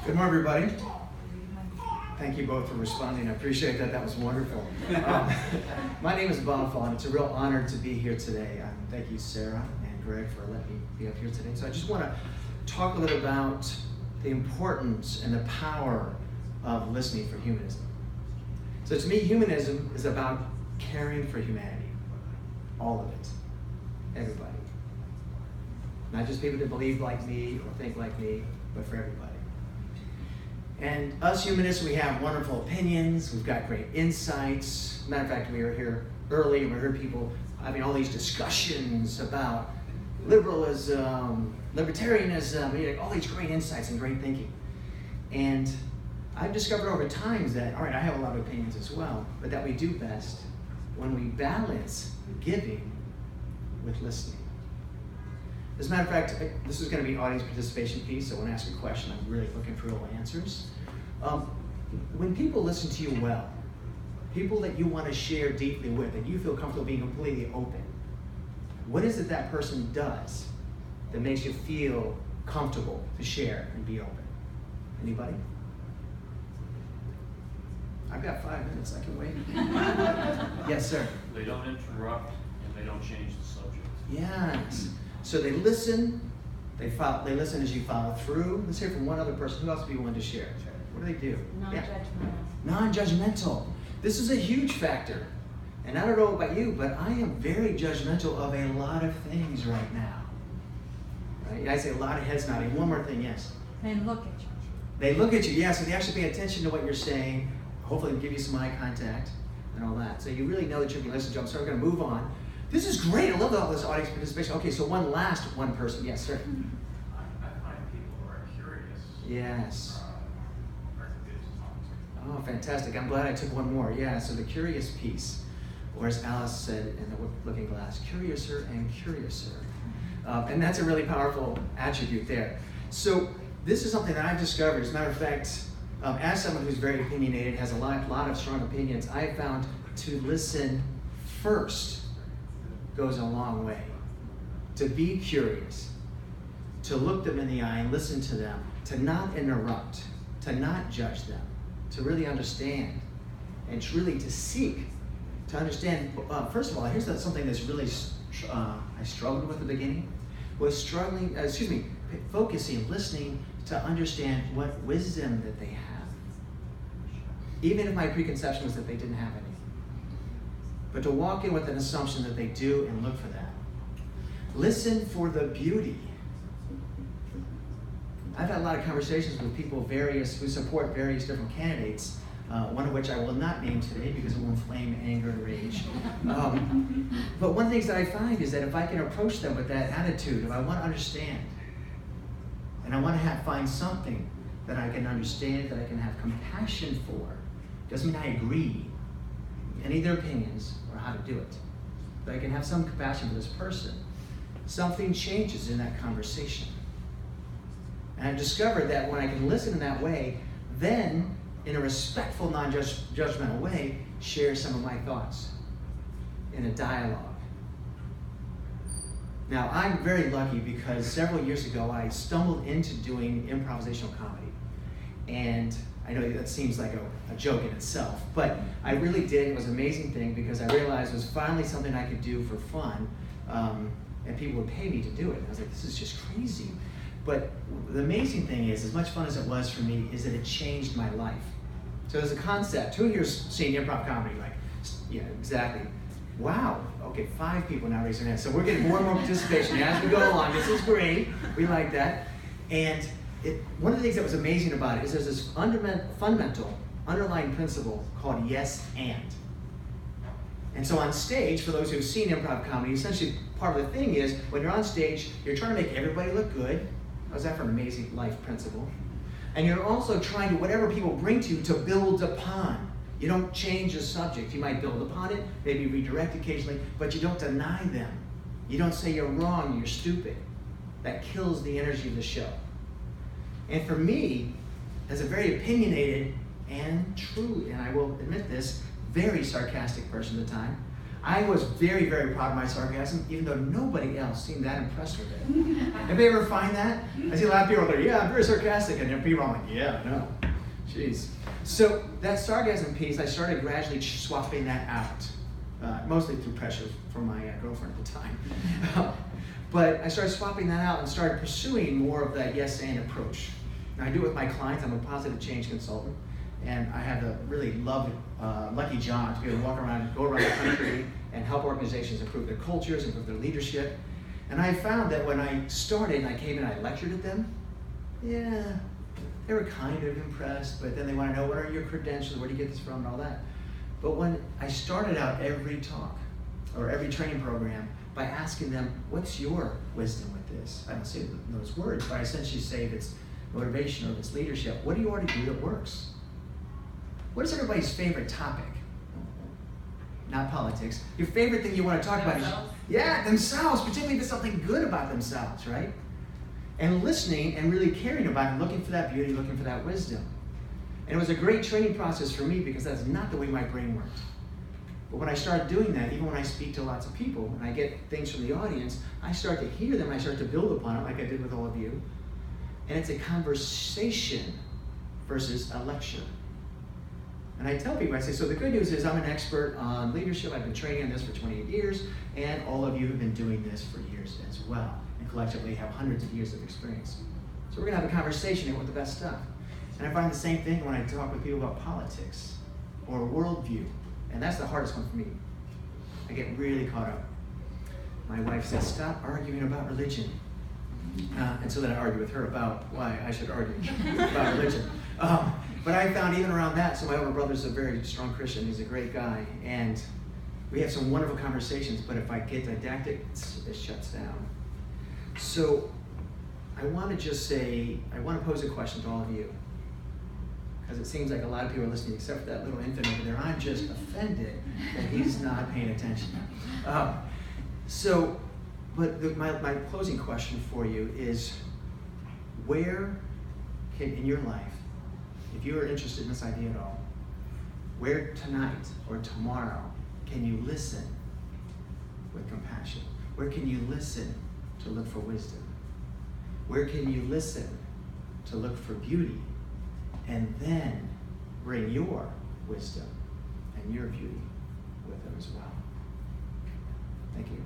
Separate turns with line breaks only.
Good morning, everybody. Thank you both for responding. I appreciate that. That was wonderful. My name is Bob, and it's a real honor to be here today. Thank you, Sarah and Greg, for letting me be up here today. So I just want to talk a little about the importance and the power of listening for humanism. So to me, humanism is about caring for humanity. All of it. Everybody. Not just people that believe like me or think like me, but for everybody. And us humanists, we have wonderful opinions, we've got great insights. Matter of fact, we were here early and we heard people having all these discussions about liberalism, libertarianism, all these great insights and great thinking. And I've discovered over time that, all right, I have a lot of opinions as well, but that we do best when we balance giving with listening. As a matter of fact, this is going to be an audience participation piece, so when I ask a question, I'm really looking for real answers. When people listen to you well, people that you want to share deeply with, and you feel comfortable being completely open, what is it that person does that makes you feel comfortable to share and be open? Anybody? I've got 5 minutes, I can wait. Yes, sir.
They don't interrupt and they don't change the subject.
Yes. So they listen, they listen as you follow through. Let's hear from one other person. Who else would be willing to share? What do they do?
Nonjudgmental.
Nonjudgmental. This is a huge factor. And I don't know about you, but I am very judgmental of a lot of things right now. Right? I say a lot of heads nodding. One more thing, yes.
They look at you.
They look at you, yeah, so they actually pay attention to what you're saying, hopefully give you some eye contact and all that. So you really know that you're being listened to. So we're going to move on. This is great. I love all this audience participation. Okay, so one person. Yes, sir.
I find people who are curious.
Yes.
Are good to talk to.
Oh, fantastic. I'm glad I took one more. Yeah, so the curious piece, or as Alice said in the Looking Glass, curiouser and curiouser. And that's a really powerful attribute there. So this is something that I've discovered. As a matter of fact, as someone who's very opinionated, has a lot of strong opinions, I have found to listen first goes a long way. To be curious, to look them in the eye and listen to them, to not interrupt, to not judge them, to really understand, and really to seek to understand. First of all, here's something that's really I struggled with at the beginning, was focusing, listening to understand what wisdom that they have. Even if my preconception was that they didn't have any. But to walk in with an assumption that they do and look for that. Listen for the beauty. I've had a lot of conversations with people who support various different candidates, one of which I will not name today because it will inflame anger and rage. But one of the things that I find is that if I can approach them with that attitude, if I want to understand, and I want to find something that I can understand, that I can have compassion for, doesn't mean I agree with any of their opinions or how to do it, but I can have some compassion for this person. Something changes in that conversation. And I've discovered that when I can listen in that way, then in a respectful, non-judgmental way, share some of my thoughts in a dialogue. Now, I'm very lucky because several years ago, I stumbled into doing improvisational comedy. And I know that seems like a joke in itself, but I really did. It was an amazing thing because I realized it was finally something I could do for fun, and people would pay me to do it. And I was like, this is just crazy. But the amazing thing is, as much fun as it was for me, is that it changed my life. So as a concept, who here's seen improv comedy? Like, yeah, exactly. Wow, okay, 5 people now raise their hands. So we're getting more and more participation as we go along. This is great, we like that. And one of the things that was amazing about it is there's this fundamental, underlying principle called yes and. And so on stage, for those who've seen improv comedy, essentially part of the thing is, when you're on stage, you're trying to make everybody look good. How's that for an amazing life principle? And you're also trying to, whatever people bring to you, to build upon. You don't change the subject. You might build upon it, maybe redirect occasionally, but you don't deny them. You don't say you're wrong, you're stupid. That kills the energy of the show. And for me, as a very opinionated and true, and I will admit this, very sarcastic person at the time, I was very, very proud of my sarcasm, even though nobody else seemed that impressed with it. Anybody ever find that? I see a lot of people out there, yeah, I'm very sarcastic, and then people are like, yeah, no. Jeez. So that sarcasm piece, I started gradually swapping that out, mostly through pressure from my girlfriend at the time. But I started swapping that out and started pursuing more of that yes and approach. Now I do it with my clients. I'm a positive change consultant, and I have the really lucky job to be able to go around the country and help organizations improve their cultures, improve their leadership. And I found that when I started and I came in, I lectured at them. Yeah, they were kind of impressed, but then they want to know, what are your credentials, where do you get this from, and all that. But when I started out every talk or every training program by asking them, what's your wisdom with this? I don't say those words, but I essentially say if it's motivation or if it's leadership, what do you already do that works? What is everybody's favorite topic? Not politics. Your favorite thing you want to talk about is themselves, particularly if it's something good about themselves, right? And listening and really caring about it, looking for that beauty, looking for that wisdom. And it was a great training process for me because that's not the way my brain worked. But when I started doing that, even when I speak to lots of people and I get things from the audience, I start to hear them, I start to build upon it like I did with all of you. And it's a conversation versus a lecture. And I tell people, I say, so the good news is I'm an expert on leadership. I've been training on this for 28 years, and all of you have been doing this for years as well, and collectively have hundreds of years of experience. So we're gonna have a conversation with the best stuff. And I find the same thing when I talk with people about politics or worldview, and that's the hardest one for me. I get really caught up. My wife says, stop arguing about religion. And so then I argue with her about why I should argue about religion. But I found even around that, so my older brother's a very strong Christian, he's a great guy, and we have some wonderful conversations, but if I get didactic, it shuts down. So I want to just say, I want to pose a question to all of you, because it seems like a lot of people are listening, except for that little infant over there. I'm just offended that he's not paying attention. My closing question for you is, where can, in your life, if you are interested in this idea at all, where tonight or tomorrow can you listen with compassion? Where can you listen to look for wisdom? Where can you listen to look for beauty? And then bring your wisdom and your beauty with them as well. Thank you.